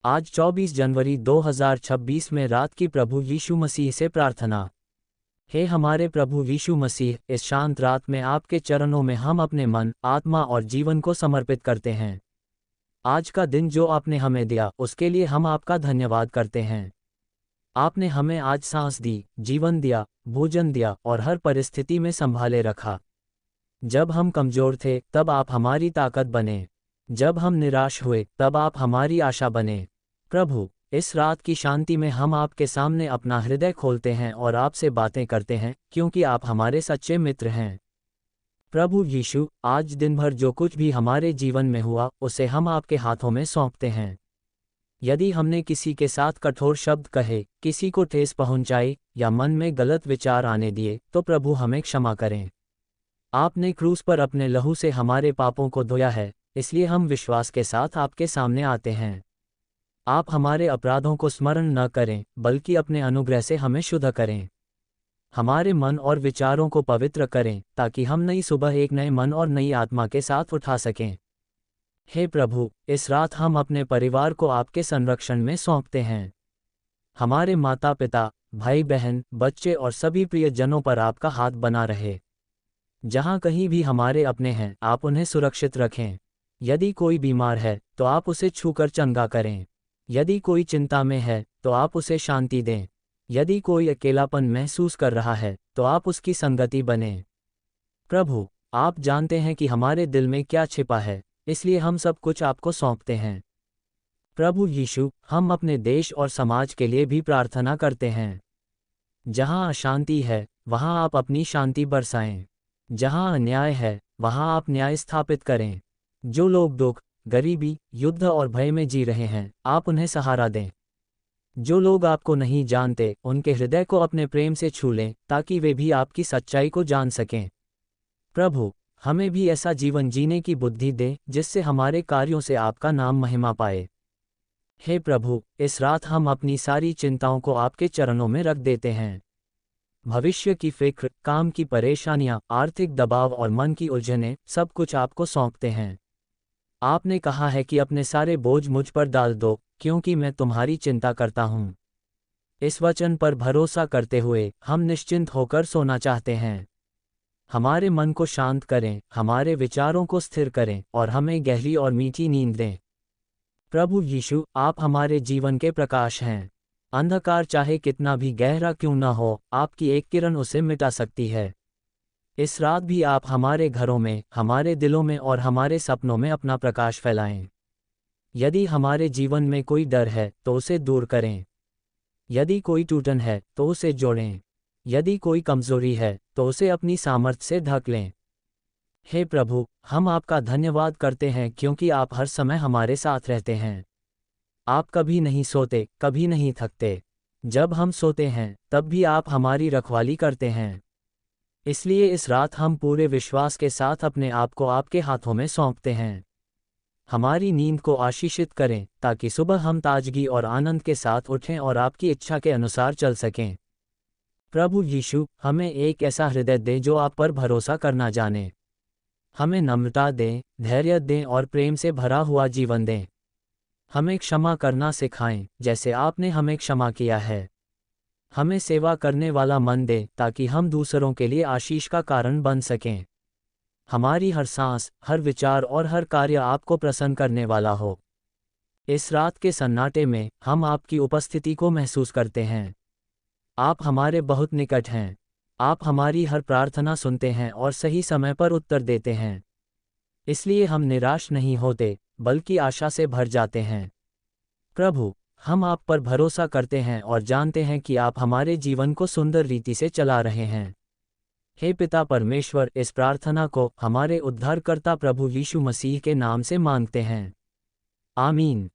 आज 24 जनवरी 2026 में रात की प्रभु यीशु मसीह से प्रार्थना। हे हमारे प्रभु यीशु मसीह, इस शांत रात में आपके चरणों में हम अपने मन, आत्मा और जीवन को समर्पित करते हैं। आज का दिन जो आपने हमें दिया उसके लिए हम आपका धन्यवाद करते हैं। आपने हमें आज सांस दी, जीवन दिया, भोजन दिया और हर परिस्थिति में संभाले रखा। जब हम कमजोर थे तब आप हमारी ताकत बने। जब हम निराश हुए तब आप हमारी आशा बने। प्रभु, इस रात की शांति में हम आपके सामने अपना हृदय खोलते हैं और आपसे बातें करते हैं, क्योंकि आप हमारे सच्चे मित्र हैं। प्रभु यीशु, आज दिन भर जो कुछ भी हमारे जीवन में हुआ उसे हम आपके हाथों में सौंपते हैं। यदि हमने किसी के साथ कठोर शब्द कहे, किसी को ठेस पहुंचाई या मन में गलत विचार आने दिए, तो प्रभु हमें क्षमा करें। आपने क्रूस पर अपने लहू से हमारे पापों को धोया है, इसलिए हम विश्वास के साथ आपके सामने आते हैं। आप हमारे अपराधों को स्मरण न करें, बल्कि अपने अनुग्रह से हमें शुद्ध करें। हमारे मन और विचारों को पवित्र करें, ताकि हम नई सुबह एक नए मन और नई आत्मा के साथ उठा सकें। हे प्रभु, इस रात हम अपने परिवार को आपके संरक्षण में सौंपते हैं। हमारे माता पिता, भाई बहन, बच्चे और सभी प्रियजनों पर आपका हाथ बना रहे। जहाँ कहीं भी हमारे अपने हैं, आप उन्हें सुरक्षित रखें। यदि कोई बीमार है तो आप उसे छूकर चंगा करें। यदि कोई चिंता में है तो आप उसे शांति दें। यदि कोई अकेलापन महसूस कर रहा है तो आप उसकी संगति बनें। प्रभु, आप जानते हैं कि हमारे दिल में क्या छिपा है, इसलिए हम सब कुछ आपको सौंपते हैं। प्रभु यीशु, हम अपने देश और समाज के लिए भी प्रार्थना करते हैं। जहाँ अशांति है वहाँ आप अपनी शांति बरसाएं। जहाँ अन्याय है वहाँ आप न्याय स्थापित करें। जो लोग दुख, गरीबी, युद्ध और भय में जी रहे हैं, आप उन्हें सहारा दें। जो लोग आपको नहीं जानते, उनके हृदय को अपने प्रेम से छू लें, ताकि वे भी आपकी सच्चाई को जान सकें। प्रभु, हमें भी ऐसा जीवन जीने की बुद्धि दें जिससे हमारे कार्यों से आपका नाम महिमा पाए। हे प्रभु, इस रात हम अपनी सारी चिंताओं को आपके चरणों में रख देते हैं। भविष्य की फिक्र, काम की परेशानियां, आर्थिक दबाव और मन की उलझनें, सब कुछ आपको सौंपते हैं। आपने कहा है कि अपने सारे बोझ मुझ पर डाल दो, क्योंकि मैं तुम्हारी चिंता करता हूँ। इस वचन पर भरोसा करते हुए हम निश्चिंत होकर सोना चाहते हैं। हमारे मन को शांत करें, हमारे विचारों को स्थिर करें और हमें गहरी और मीठी नींद दें। प्रभु यीशु, आप हमारे जीवन के प्रकाश हैं। अंधकार चाहे कितना भी गहरा क्यों न हो, आपकी एक किरण उसे मिटा सकती है। इस रात भी आप हमारे घरों में, हमारे दिलों में और हमारे सपनों में अपना प्रकाश फैलाएं। यदि हमारे जीवन में कोई डर है तो उसे दूर करें। यदि कोई टूटन है तो उसे जोड़ें। यदि कोई कमजोरी है तो उसे अपनी सामर्थ्य से ढक लें। हे प्रभु, हम आपका धन्यवाद करते हैं क्योंकि आप हर समय हमारे साथ रहते हैं। आप कभी नहीं सोते, कभी नहीं थकते। जब हम सोते हैं तब भी आप हमारी रखवाली करते हैं। इसलिए इस रात हम पूरे विश्वास के साथ अपने आप को आपके हाथों में सौंपते हैं। हमारी नींद को आशीषित करें, ताकि सुबह हम ताजगी और आनंद के साथ उठें और आपकी इच्छा के अनुसार चल सकें। प्रभु यीशु, हमें एक ऐसा हृदय दें जो आप पर भरोसा करना जाने। हमें नम्रता दें, धैर्य दें और प्रेम से भरा हुआ जीवन दें। हमें क्षमा करना सिखाएं, जैसे आपने हमें क्षमा किया है। हमें सेवा करने वाला मन दे, ताकि हम दूसरों के लिए आशीष का कारण बन सकें। हमारी हर सांस, हर विचार और हर कार्य आपको प्रसन्न करने वाला हो। इस रात के सन्नाटे में हम आपकी उपस्थिति को महसूस करते हैं। आप हमारे बहुत निकट हैं। आप हमारी हर प्रार्थना सुनते हैं और सही समय पर उत्तर देते हैं। इसलिए हम निराश नहीं होते, बल्कि आशा से भर जाते हैं। प्रभु, हम आप पर भरोसा करते हैं और जानते हैं कि आप हमारे जीवन को सुंदर रीति से चला रहे हैं। हे पिता परमेश्वर, इस प्रार्थना को हमारे उद्धारकर्ता प्रभु यीशु मसीह के नाम से मांगते हैं। आमीन।